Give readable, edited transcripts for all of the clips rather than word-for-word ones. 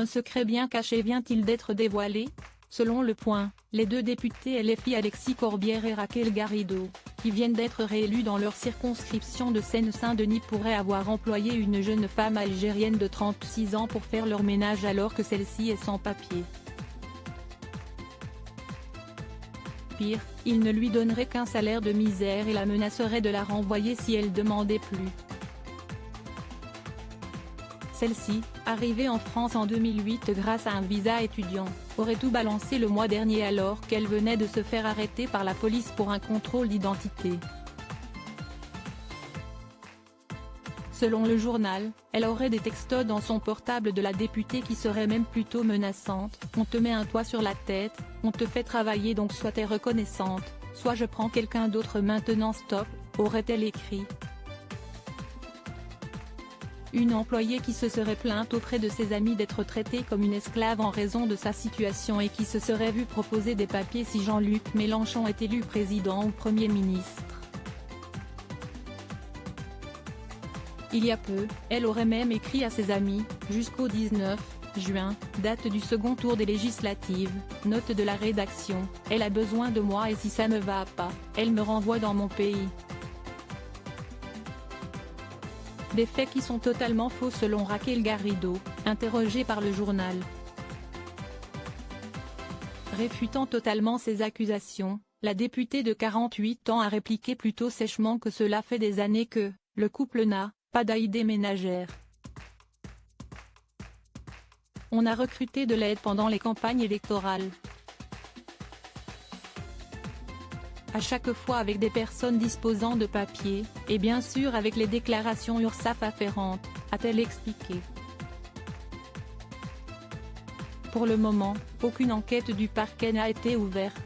Un secret bien caché vient-il d'être dévoilé? Selon Le Point, les deux députés LFI Alexis Corbière et Raquel Garrido, qui viennent d'être réélus dans leur circonscription de Seine-Saint-Denis pourraient avoir employé une jeune femme algérienne de 36 ans pour faire leur ménage alors que celle-ci est sans papier. Pire, ils ne lui donneraient qu'un salaire de misère et la menaceraient de la renvoyer si elle demandait plus. Celle-ci, arrivée en France en 2008 grâce à un visa étudiant, aurait tout balancé le mois dernier alors qu'elle venait de se faire arrêter par la police pour un contrôle d'identité. Selon le journal, elle aurait des textos dans son portable de la députée qui seraient même plutôt menaçantes. On te met un toit sur la tête, on te fait travailler donc soit t'es reconnaissante, soit je prends quelqu'un d'autre maintenant stop, aurait-elle écrit. Une employée qui se serait plainte auprès de ses amis d'être traitée comme une esclave en raison de sa situation et qui se serait vue proposer des papiers si Jean-Luc Mélenchon est élu président ou Premier ministre. Il y a peu, elle aurait même écrit à ses amis, jusqu'au 19 juin, date du second tour des législatives, note de la rédaction, elle a besoin de moi et si ça me va pas, elle me renvoie dans mon pays. Des faits qui sont totalement faux selon Raquel Garrido, interrogée par le journal. Réfutant totalement ces accusations, la députée de 48 ans a répliqué plutôt sèchement que cela fait des années que, le couple n'a pas d'idée ménagère. On a recruté de l'aide pendant les campagnes électorales. À chaque fois avec des personnes disposant de papiers, et bien sûr avec les déclarations URSSAF afférentes, a-t-elle expliqué. Pour le moment, aucune enquête du parquet n'a été ouverte.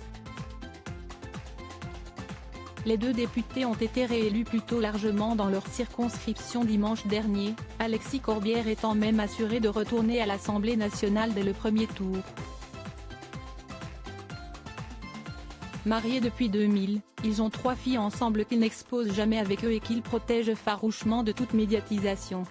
Les deux députés ont été réélus plutôt largement dans leur circonscription dimanche dernier, Alexis Corbière étant même assuré de retourner à l'Assemblée nationale dès le premier tour. Mariés depuis 2000, ils ont 3 filles ensemble qu'ils n'exposent jamais avec eux et qu'ils protègent farouchement de toute médiatisation.